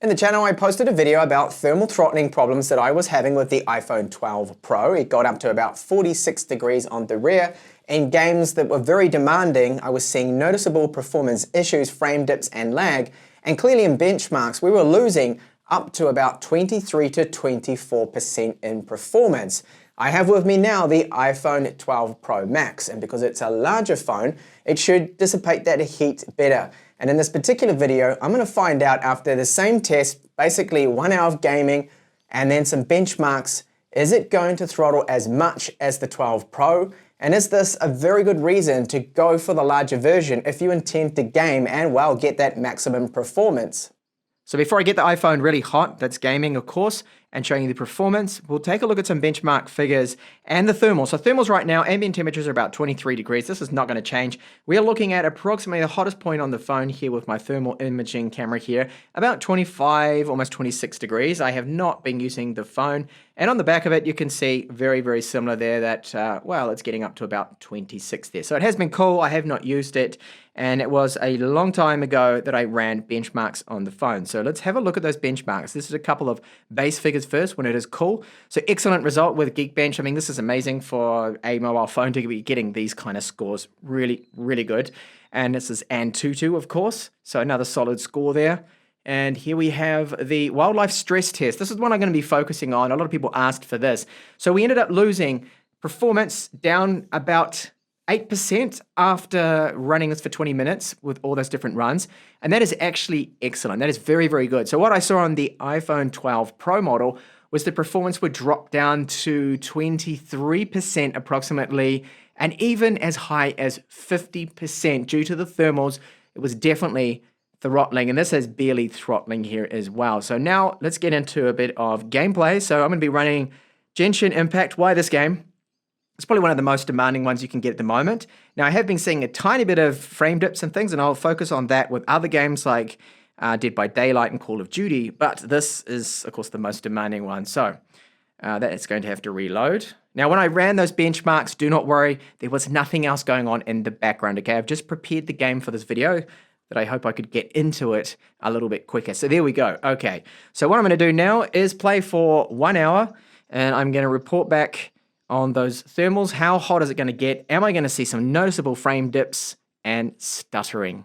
In the channel, I posted a video about thermal throttling problems that I was having with the iPhone 12 Pro. It got up to about 46 degrees on the rear. In games that were very demanding, I was seeing noticeable performance issues, frame dips and lag. And clearly in benchmarks, we were losing up to about 23 to 24% in performance. I have with me now the iPhone 12 Pro Max, and because it's a larger phone, it should dissipate that heat better. And in this particular video, I'm going to find out after the same test, basically 1 hour of gaming and then some benchmarks, is it going to throttle as much as the 12 Pro? And is this a very good reason to go for the larger version if you intend to game and, well, get that maximum performance? So before I get the iPhone really hot, that's gaming of course, and showing you the performance, we'll take a look at some benchmark figures and the thermal. So thermals right now, ambient temperatures are about 23 degrees. This is not going to change. We are looking at approximately the hottest point on the phone here with my thermal imaging camera here, about 25, almost 26 degrees. I have not been using the phone. And on the back of it, you can see very, very similar there that, well, it's getting up to about 26 there. So it has been cool. I have not used it. And it was a long time ago that I ran benchmarks on the phone. So let's have a look at those benchmarks. This is a couple of base figures first when it is cool. So excellent result with Geekbench. I mean, this is amazing for a mobile phone to be getting these kind of scores. Really, really good. And this is Antutu, of course. So another solid score there. And here we have the wildlife stress test. This is one I'm going to be focusing on. A lot of people asked for this. So we ended up losing performance down about 8% after running this for 20 minutes with all those different runs. And that is actually excellent. That is very, very good. So what I saw on the iPhone 12 Pro model was the performance would drop down to 23% approximately, and even as high as 50% due to the thermals. It was definitely throttling, and this has barely throttling here as well. So now let's get into a bit of gameplay. So I'm going to be running Genshin Impact. Why this game? It's probably one of the most demanding ones you can get at the moment. Now, I have been seeing a tiny bit of frame dips and things, and I'll focus on that with other games like Dead by Daylight and Call of Duty, but this is, of course, the most demanding one. So that is going to have to reload. Now, when I ran those benchmarks, do not worry, there was nothing else going on in the background, okay? I've just prepared the game for this video that I hope I could get into it a little bit quicker. So there we go. Okay, so what I'm going to do now is play for 1 hour, and I'm going to report back on those thermals. How hot is it going to get? Am I going to see some noticeable frame dips and stuttering?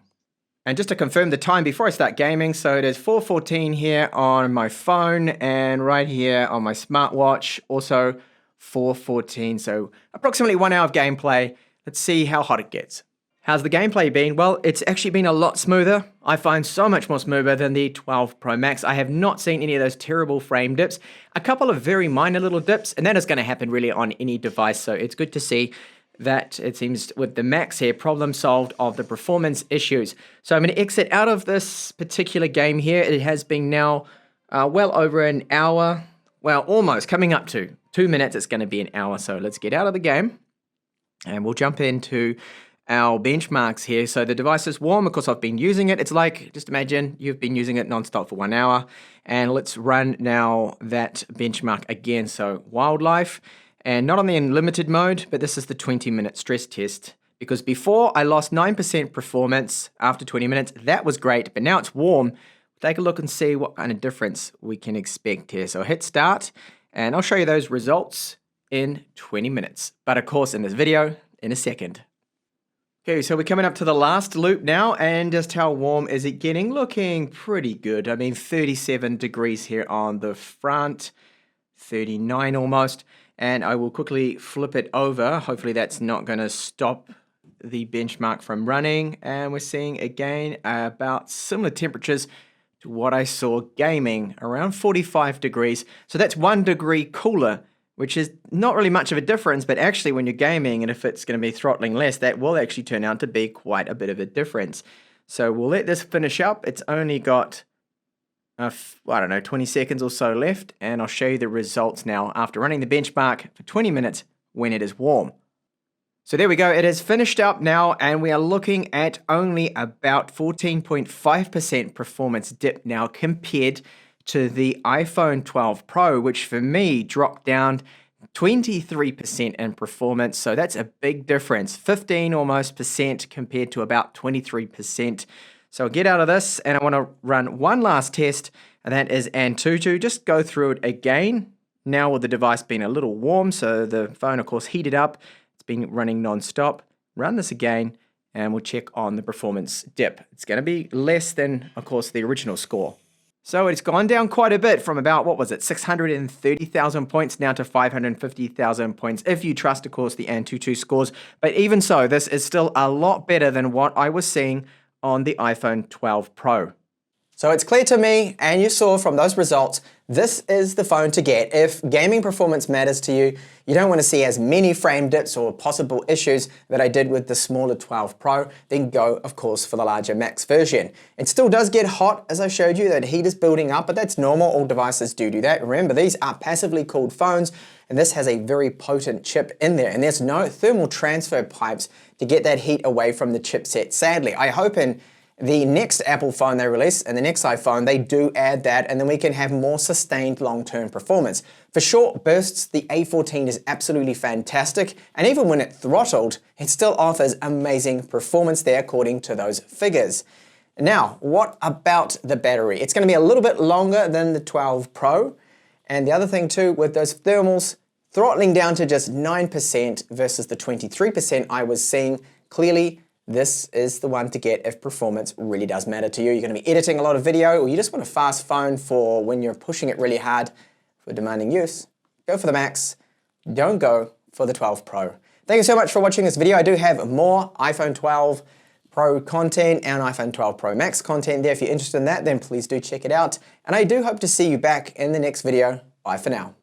And just to confirm the time before I start gaming, so it is 4:14 here on my phone and right here on my smartwatch, also 4:14, so approximately 1 hour of gameplay. Let's see how hot it gets. How's the gameplay been? Well, it's actually been a lot smoother. I find so much more smoother than the 12 Pro Max. I have not seen any of those terrible frame dips. A couple of very minor little dips, and that is going to happen really on any device. So it's good to see that it seems with the Max here, problem solved of the performance issues. So I'm going to exit out of this particular game here. It has been now well over an hour. Well, almost coming up to 2 minutes. It's going to be an hour. So let's get out of the game and we'll jump into our benchmarks here. So the device is warm because I've been using it. It's like, just imagine you've been using it nonstop for 1 hour. And let's run now that benchmark again. So wildlife, and not on the unlimited mode, but this is the 20-minute stress test. Because before I lost 9% performance after 20 minutes. That was great, but now it's warm. Take a look and see what kind of difference we can expect here. So hit start, and I'll show you those results in 20 minutes. But of course, in this video, in a second. Okay, so we're coming up to the last loop now, and just how warm is it getting? Looking pretty good. I mean, 37 degrees here on the front, 39 almost, and I will quickly flip it over. Hopefully that's not going to stop the benchmark from running, and we're seeing again about similar temperatures to what I saw gaming, around 45 degrees. So that's 1 degree cooler, which is not really much of a difference, but actually when you're gaming and if it's going to be throttling less, that will actually turn out to be quite a bit of a difference. So we'll let this finish up. It's only got, I don't know, 20 seconds or so left, and I'll show you the results now after running the benchmark for 20 minutes when it is warm. So there we go, it has finished up now, and we are looking at only about 14.5% performance dip now compared to the iPhone 12 Pro, which for me dropped down 23% in performance. So that's a big difference, 15 almost percent compared to about 23%. So I'll get out of this, and I want to run one last test and that is Antutu. Just go through it again. Now with the device being a little warm, so the phone, of course, heated up. It's been running non-stop. Run this again, and we'll check on the performance dip. It's going to be less than, of course, the original score. So it's gone down quite a bit from about, 630,000 points now to 550,000 points, if you trust, of course, the Antutu scores. But even so, this is still a lot better than what I was seeing on the iPhone 12 Pro. So it's clear to me, and you saw from those results, this is the phone to get. If gaming performance matters to you, you don't want to see as many frame dips or possible issues that I did with the smaller 12 Pro, then go, of course, for the larger Max version. It still does get hot, as I showed you, that heat is building up, but that's normal. All devices do that. Remember, these are passively cooled phones, and this has a very potent chip in there, and there's no thermal transfer pipes to get that heat away from the chipset, sadly. I hope in the next Apple phone they release and the next iPhone, they do add that, and then we can have more sustained long-term performance. For short bursts, the A14 is absolutely fantastic, and even when it throttled, it still offers amazing performance there according to those figures. Now, what about the battery? It's going to be a little bit longer than the 12 Pro, and the other thing too, with those thermals throttling down to just 9% versus the 23% I was seeing, clearly this is the one to get if performance really does matter to you. You're going to be editing a lot of video, or you just want a fast phone for when you're pushing it really hard for demanding use. Go for the Max. Don't go for the 12 Pro. Thank you so much for watching this video. I do have more iPhone 12 Pro content and iPhone 12 Pro Max content there. If you're interested in that, then please do check it out. And I do hope to see you back in the next video. Bye for now.